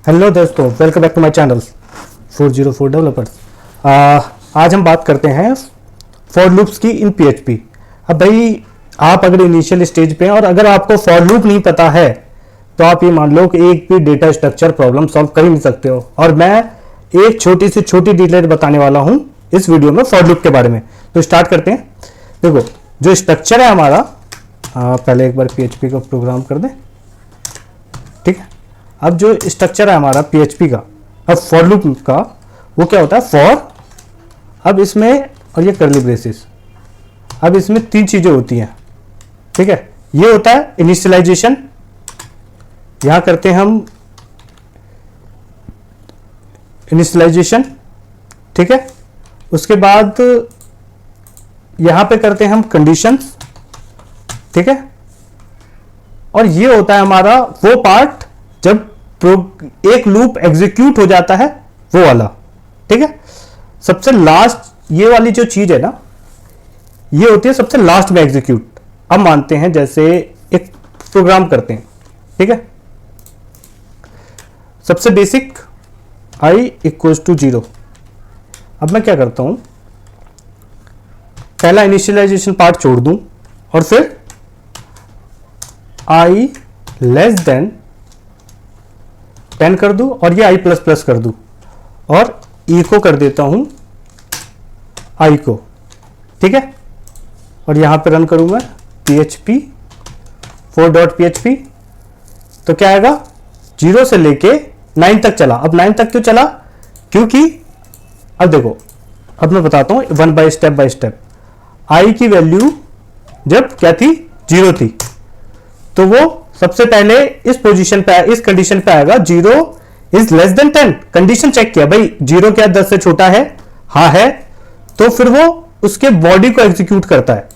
Hello दोस्तों, welcome back to my channel 404 developers. आज हम बात करते हैं फॉर लूप्स की इन पीएचपी। अब भाई, आप अगर इनिशियल स्टेज पे हैं और अगर आपको फॉर लूप नहीं पता है तो आप ये मान लो कि एक भी डेटा स्ट्रक्चर प्रॉब्लम सॉल्व कर ही नहीं सकते हो। और मैं एक छोटी से छोटी डिटेल बताने वाला हूं इस वीडियो में फॉर लूप के बारे में। तो स्टार्ट करते हैं। देखो, जो स्ट्रक्चर है हमारा, पहले एक बार पीएचपी का प्रोग्राम कर दें, ठीक है। अब जो स्ट्रक्चर है हमारा पीएचपी का, अब फॉर लूप का, वो क्या होता है? फॉर, अब इसमें, और ये कर्ली ब्रेसेस, अब इसमें तीन चीजें होती हैं, ठीक है। ये होता है इनिशियलाइजेशन, यहां करते हैं हम इनिशियलाइजेशन, ठीक है। उसके बाद यहां पे करते हैं हम कंडीशंस, ठीक है। और ये होता है हमारा वो पार्ट जब एक लूप एग्जीक्यूट हो जाता है, वो वाला, ठीक है। सबसे लास्ट ये वाली जो चीज है ना, ये होती है सबसे लास्ट में एग्जीक्यूट। अब मानते हैं जैसे एक प्रोग्राम करते हैं, ठीक है। सबसे बेसिक i इक्वल्स टू 0। अब मैं क्या करता हूं, पहला इनिशियलाइजेशन पार्ट छोड़ दूं और फिर i लेस देन 10 कर दूं और ये i प्लस प्लस कर दूं और e को कर देता हूं i को, ठीक है। और यहां पे रन करूंगा php 4.php, तो क्या आएगा? 0 से लेके 9 तक चला। अब 9 तक क्यों चला? क्योंकि अब देखो, अब मैं बताता हूं वन बाय स्टेप i की वैल्यू जब क्या थी? 0 थी, तो वो सबसे पहले इस पोजीशन पे, इस कंडीशन पे आएगा 0 is less than 10। Condition check किया भाई, 0 क्या 10 से छोटा है? हाँ है। तो फिर वो उसके बॉडी को एग्जीक्यूट करता है।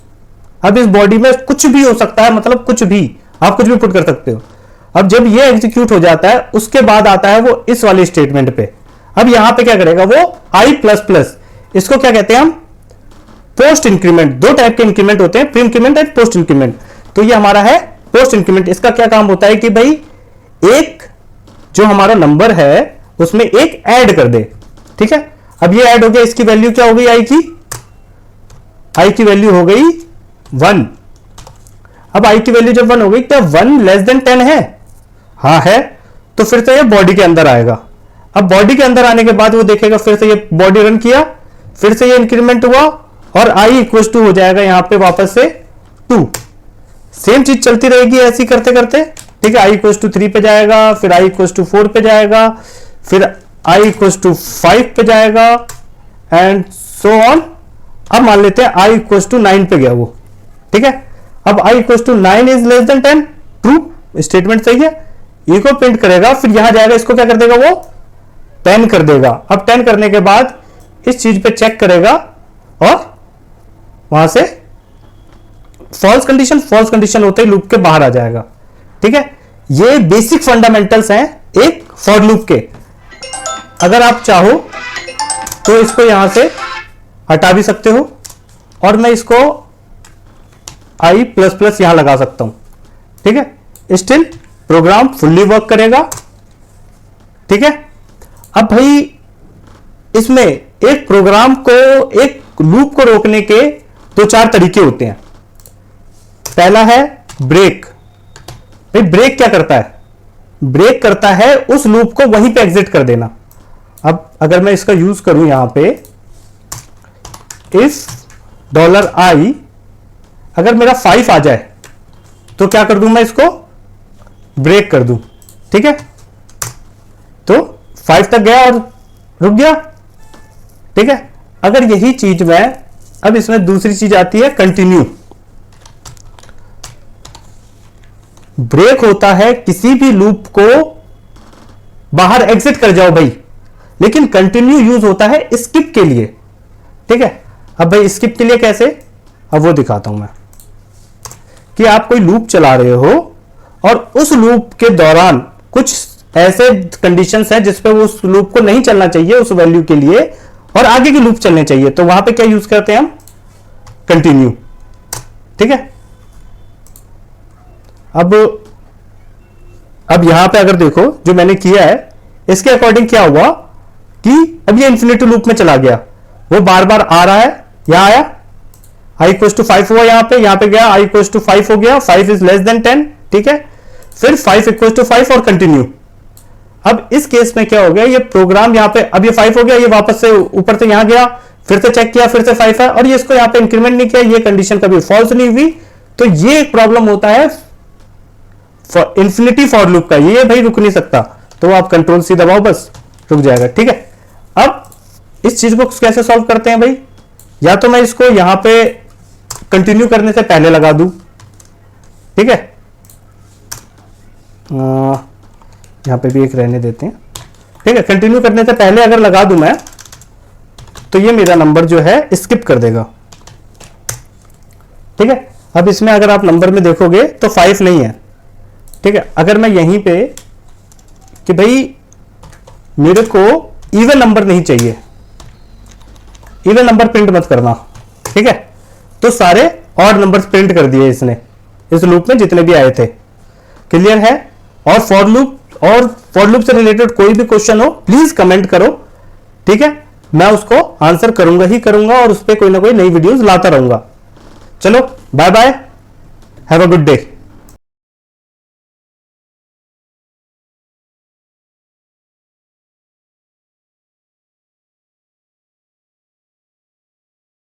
अब इस बॉडी में कुछ भी हो सकता है, मतलब कुछ भी, आप कुछ भी पुट कर सकते हो। अब जब ये एग्जीक्यूट हो जाता है, उसके बाद आता है वो इस वाले स्टेटमेंट पे। अब यहां पे क्या करेगा वो? i प्लस प्लस, इसको क्या कहते हैं हम? Post increment. दो टाइप के इंक्रीमेंट होते हैं, pre increment and post increment. तो ये हमारा है पोस्ट इंक्रीमेंट। इसका क्या काम होता है कि भाई एक जो हमारा नंबर है उसमें एक ऐड कर दे, ठीक है। अब ये ऐड हो गया, इसकी वैल्यू क्या हो गई? i की वैल्यू हो गई 1। अब i की वैल्यू जब 1 हो गई, क्या 1 लेस देन 10 है? हाँ है। तो फिर से ये बॉडी के अंदर आएगा। अब बॉडी के अंदर आने के बाद वो देखेगा, फिर से ये बॉडी रन किया, फिर से ये इंक्रीमेंट हुआ और i इक्वल टू हो जाएगा यहां पे वापस से 2। सेम चीज चलती रहेगी ऐसी करते करते, ठीक है। i इक्वल टू 3 पे जाएगा, फिर i इक्वल टू 4 पे जाएगा, फिर i इक्वल टू 5 पे जाएगा एंड सो ऑन। अब मान लेते हैं i इक्वल टू 9 पे गया वो, ठीक है। अब i equal to 9 is less than 10, true statement सही है। e को प्रिंट करेगा, फिर यहां जाएगा, इसको क्या कर देगा वो? 10 कर देगा। अब 10 करने के बाद इस चीज पे चेक करेगा और वहां से फॉल्स कंडीशन होते ही लूप के बाहर आ जाएगा, ठीक है। ये बेसिक फंडामेंटल्स हैं एक फॉर लूप के। अगर आप चाहो तो इसको यहां से हटा भी सकते हो और मैं इसको i प्लस प्लस यहां लगा सकता हूं, ठीक है। स्टिल प्रोग्राम फुल्ली वर्क करेगा, ठीक है। अब भाई इसमें एक प्रोग्राम को, एक लूप को रोकने के 2-4 तरीके होते हैं। पहला है ब्रेक। भाई ब्रेक क्या करता है? ब्रेक करता है उस लूप को वहीं पे एग्जिट कर देना। अब अगर मैं इसका यूज करूं यहां पे, इफ $i अगर मेरा 5 आ जाए तो क्या कर दूं मैं? इसको ब्रेक कर दूं, ठीक है। तो 5 तक गया और रुक गया, ठीक है। अगर यही चीज मैं, अब इसमें दूसरी चीज आती है कंटिन्यू। ब्रेक होता है किसी भी लूप को बाहर एग्जिट कर जाओ भाई, लेकिन कंटिन्यू यूज होता है स्किप के लिए, ठीक है। अब भाई स्किप के लिए कैसे? अब वो दिखाता हूं मैं कि आप कोई लूप चला रहे हो और उस लूप के दौरान कुछ ऐसे कंडीशंस हैं जिस पे वो उस लूप को नहीं चलना चाहिए उस वैल्यू के लिए और आगे के लूप चलने चाहिए, तो वहां पे क्या यूज करते हैं हम? कंटिन्यू, ठीक है। अब यहां पे अगर देखो जो मैंने किया है, इसके अकॉर्डिंग क्या हुआ कि अब ये इंफिनिटी लूप में चला गया, वो बार बार आ रहा है, यहां आया i इक्वल्स टू 5 हुआ, यहां पे गया i इक्वल्स टू 5 हो गया, 5 इज लेस देन 10, ठीक है, फिर 5 इक्वल्स टू 5 और कंटिन्यू। अब इस केस में क्या हो गया, ये प्रोग्राम यहां पे अब ये 5 हो गया, ये वापस से ऊपर से यहां गया, फिर से चेक किया, फिर से 5 है, और ये इसको यहां पे इंक्रीमेंट नहीं किया, ये कंडीशन कभी फॉल्स नहीं हुई। तो ये एक प्रॉब्लम होता है इंफिनिटी फॉर लूप का, ये भाई रुक नहीं सकता, तो आप कंट्रोल सी दबाओ बस रुक जाएगा, ठीक है। अब इस चीज को कैसे सॉल्व करते हैं भाई, या तो मैं इसको यहां पे कंटिन्यू करने से पहले लगा दूं, ठीक है, यहां पे भी एक रहने देते हैं, ठीक है, कंटिन्यू करने से पहले अगर लगा दूं मैं, तो ये मेरा नंबर जो है स्किप कर देगा, ठीक है। अब इसमें अगर आप नंबर में देखोगे तो 5 नहीं है, ठीक है। अगर मैं यहीं पे कि भाई मेरे को इवन नंबर नहीं चाहिए, इवन नंबर प्रिंट मत करना, ठीक है, तो सारे ऑड नंबर्स प्रिंट कर दिए इसने, इस लूप में जितने भी आए थे, क्लियर है। और फॉर लूप से रिलेटेड कोई भी क्वेश्चन हो प्लीज कमेंट करो, ठीक है, मैं उसको आंसर करूंगा ही करूंगा, और उस पर कोई ना कोई नई वीडियोस लाता रहूंगा। चलो bye bye, have a good day.